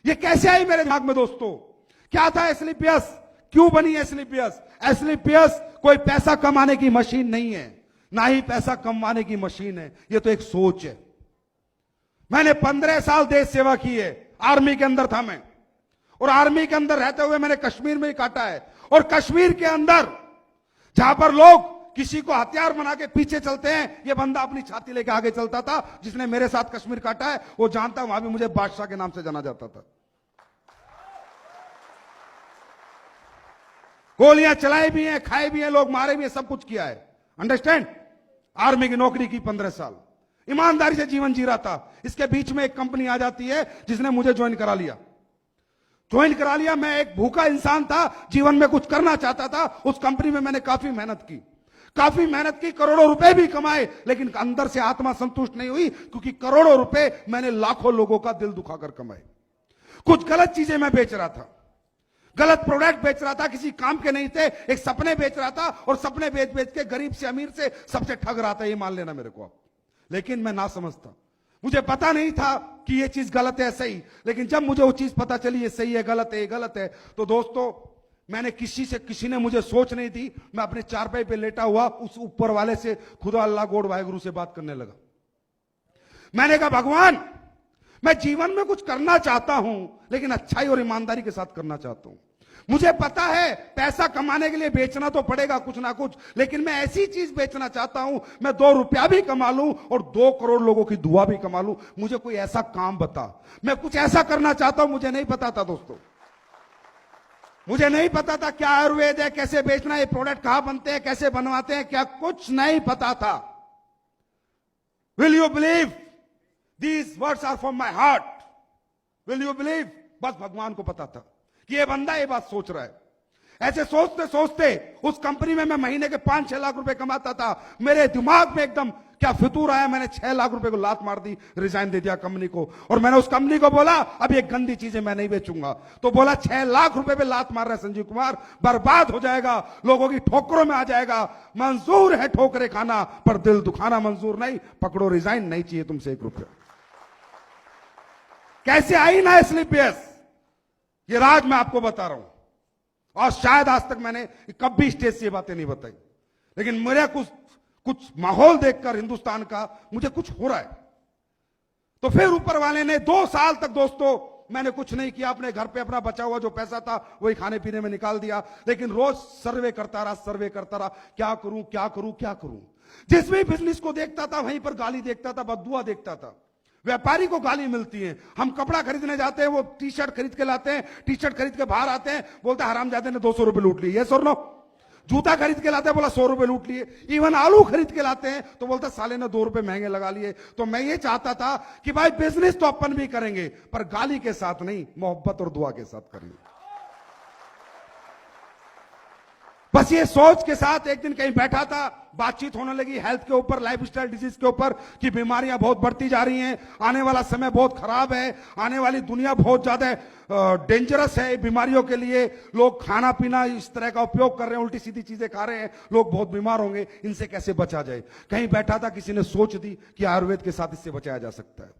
ये कैसे आई मेरे दिमाग में दोस्तों? क्या था एस्क्लेपियस? क्यों बनी एस्क्लेपियस? एस्क्लेपियस कोई पैसा कमाने की मशीन नहीं है, ना ही पैसा कमाने की मशीन है, ये तो एक सोच है। मैंने 15 साल देश सेवा की है, आर्मी के अंदर था मैं, और आर्मी के अंदर रहते हुए मैंने कश्मीर में ही काटा है। और कश्मीर के अंदर जहां पर लोग किसी को हथियार बना के पीछे चलते हैं, ये बंदा अपनी छाती लेके आगे चलता था। जिसने मेरे साथ कश्मीर काटा है वो जानता, वहां भी मुझे बादशाह के नाम से जाना जाता था। गोलियां चलाई भी हैं, खाए भी हैं, लोग मारे भी हैं, सब कुछ किया है। अंडरस्टैंड? आर्मी की नौकरी की 15 साल, ईमानदारी से जीवन जी रहा था। इसके बीच में एक कंपनी आ जाती है जिसने मुझे ज्वाइन करा लिया। मैं एक भूखा इंसान था, जीवन में कुछ करना चाहता था। उस कंपनी में मैंने काफी मेहनत की, करोड़ों रुपए भी कमाए, लेकिन अंदर से आत्मा संतुष्ट नहीं हुई, क्योंकि करोड़ों रुपए मैंने लाखों लोगों का दिल दुखाकर कमाए। कुछ गलत चीजें मैं बेच रहा था, गलत प्रोडक्ट बेच रहा था, किसी काम के नहीं थे, एक सपने बेच रहा था, और सपने बेच बेच के गरीब से अमीर से सबसे ठग रहा था, ये मान लेना मेरे को आप। लेकिन मैं ना समझता, मुझे पता नहीं था कि ये चीज गलत है सही। लेकिन जब मुझे वो चीज पता चली ये सही है गलत है, ये गलत है, तो दोस्तों मैंने किसी ने मुझे सोच नहीं दी। मैं अपने चारपाई पे लेटा हुआ उस ऊपर वाले से, खुदा अल्लाह गॉड वाहेगुरु से बात करने लगा। मैंने कहा भगवान, मैं जीवन में कुछ करना चाहता हूं, लेकिन अच्छाई और ईमानदारी के साथ करना चाहता हूं। मुझे पता है पैसा कमाने के लिए बेचना तो पड़ेगा कुछ ना कुछ, लेकिन मैं ऐसी चीज बेचना चाहता हूं, मैं 2 रुपया भी कमा लूं और 2 करोड़ लोगों की दुआ भी कमा लूं। मुझे कोई ऐसा काम बता, मैं कुछ ऐसा करना चाहता हूं। मुझे नहीं पता था दोस्तों, मुझे नहीं पता था क्या आयुर्वेद है, कैसे बेचना, ये प्रोडक्ट कहां बनते हैं, कैसे बनवाते हैं, क्या कुछ नहीं पता था। Will you believe these words are from my heart? Will you believe? बस भगवान को पता था कि ये बंदा ये बात सोच रहा है। ऐसे सोचते सोचते उस कंपनी में मैं महीने के 5-6 लाख रुपए कमाता था। मेरे दिमाग में एकदम क्या फितूर आया, मैंने 6 लाख रुपए को लात मार दी, रिजाइन दे दिया कंपनी को। और मैंने उस कंपनी को बोला अब ये गंदी चीजें मैं नहीं बेचूंगा। तो बोला 6 लाख रुपए पे लात मार रहा है संजीव कुमार, बर्बाद हो जाएगा, लोगों की ठोकरों में आ जाएगा। मंजूर है ठोकरे खाना, पर दिल दुखाना मंजूर नहीं। पकड़ो रिजाइन, नहीं चाहिए तुमसे 1 रुपया। कैसे आई ना एस्क्लेपियस, ये राज मैं आपको बता रहा हूं। और शायद आज तक मैंने कभी स्टेज से ये बातें नहीं बताई, लेकिन मेरा कुछ माहौल देखकर हिंदुस्तान का मुझे कुछ हो रहा है। तो फिर ऊपर वाले ने 2 साल तक दोस्तों मैंने कुछ नहीं किया, अपने घर पे अपना बचा हुआ जो पैसा था वही खाने पीने में निकाल दिया। लेकिन रोज सर्वे करता रहा, क्या करूं। जिस भी बिजनेस को देखता था वहीं पर गाली देखता था, बददुआ देखता था। व्यापारी को गाली मिलती है, हम कपड़ा खरीदने जाते हैं, वो टी-शर्ट खरीद के लाते हैं, टी-शर्ट खरीद के बाहर आते हैं, बोलते हैं हरामजादे ने 200 रुपए लूट लिए, यस और नो। जूता खरीद के लाते हैं, बोला 100 रुपए लूट लिए। इवन आलू खरीद के लाते हैं तो बोलता साले ने 2 रुपए महंगे लगा लिए। तो मैं ये चाहता था कि भाई बिजनेस तो अपन भी करेंगे, पर गाली के साथ नहीं, मोहब्बत और दुआ के साथ करेंगे। बस ये सोच के साथ एक दिन कहीं बैठा था, बातचीत होने लगी हेल्थ के ऊपर, लाइफस्टाइल डिजीज के ऊपर, कि बीमारियां बहुत बढ़ती जा रही हैं, आने वाला समय बहुत खराब है, आने वाली दुनिया बहुत ज्यादा डेंजरस है बीमारियों के लिए। लोग खाना पीना इस तरह का उपयोग कर रहे हैं, उल्टी सीधी चीजें खा रहे हैं, लोग बहुत बीमार होंगे, इनसे कैसे बचा जाए। कहीं बैठा था, किसी ने सोच दी कि आयुर्वेद के साथ इससे बचाया जा सकता है।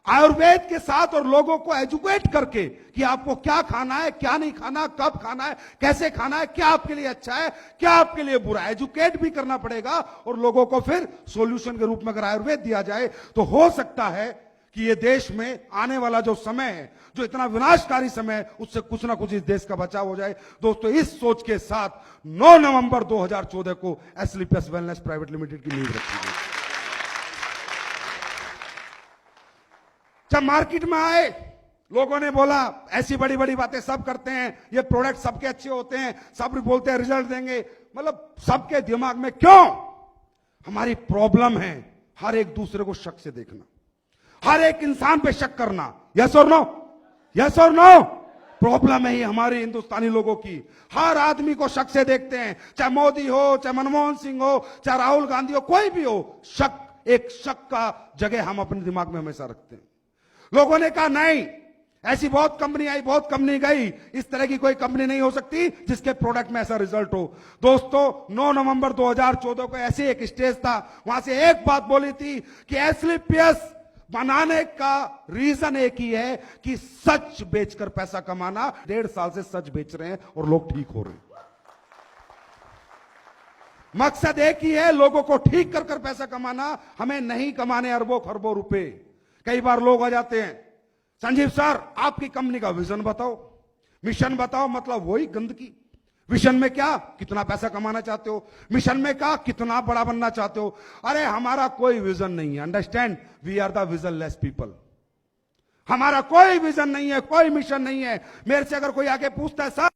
आयुर्वेद के साथ और लोगों को एजुकेट करके कि आपको क्या खाना है, क्या नहीं खाना, कब खाना है, कैसे खाना है, क्या आपके लिए अच्छा है, क्या आपके लिए बुरा है, एजुकेट भी करना पड़ेगा। और लोगों को फिर सॉल्यूशन के रूप में अगर आयुर्वेद दिया जाए तो हो सकता है कि ये देश में आने वाला जो समय है, जो इतना विनाशकारी समय है, उससे कुछ ना कुछ इस देश का बचाव हो जाए। दोस्तों इस सोच के साथ 9 नवंबर 2014 को एस्क्लेपियस वेलनेस प्राइवेट लिमिटेड की नींव रखी गई। जब मार्केट में आए, लोगों ने बोला ऐसी बड़ी बड़ी बातें सब करते हैं, ये प्रोडक्ट सबके अच्छे होते हैं, सब बोलते हैं रिजल्ट देंगे, मतलब सबके दिमाग में क्यों हमारी प्रॉब्लम है हर एक दूसरे को शक से देखना, हर एक इंसान पे शक करना। यस और नो, यस और नो, प्रॉब्लम है ये हमारे हिंदुस्तानी लोगों की। हर आदमी को शक से देखते हैं, चाहे मोदी हो, चाहे मनमोहन सिंह हो, चाहे राहुल गांधी हो, कोई भी हो, शक, एक शक का जगह हम अपने दिमाग में हमेशा रखते हैं। लोगों ने कहा नहीं, ऐसी बहुत कंपनी आई, बहुत कंपनी गई, इस तरह की कोई कंपनी नहीं हो सकती जिसके प्रोडक्ट में ऐसा रिजल्ट हो। दोस्तों 9 नवंबर 2014 को ऐसे एक स्टेज था, वहां से एक बात बोली थी कि एस्क्लेपियस बनाने का रीजन एक ही है कि सच बेचकर पैसा कमाना। 1.5 साल से सच बेच रहे हैं और लोग ठीक हो रहे हैं। मकसद एक ही है, लोगों को ठीक कर कर पैसा कमाना। हमें नहीं कमाने अरबों खरबों रुपए। कई बार लोग आ जाते हैं, संजीव सर आपकी कंपनी का विजन बताओ, मिशन बताओ। मतलब वही गंदगी। विजन में क्या, कितना पैसा कमाना चाहते हो? मिशन में क्या, कितना बड़ा बनना चाहते हो? अरे हमारा कोई विजन नहीं है। Understand, we are the visionless people. हमारा कोई विजन नहीं है, कोई मिशन नहीं है। मेरे से अगर कोई आके पूछता है सर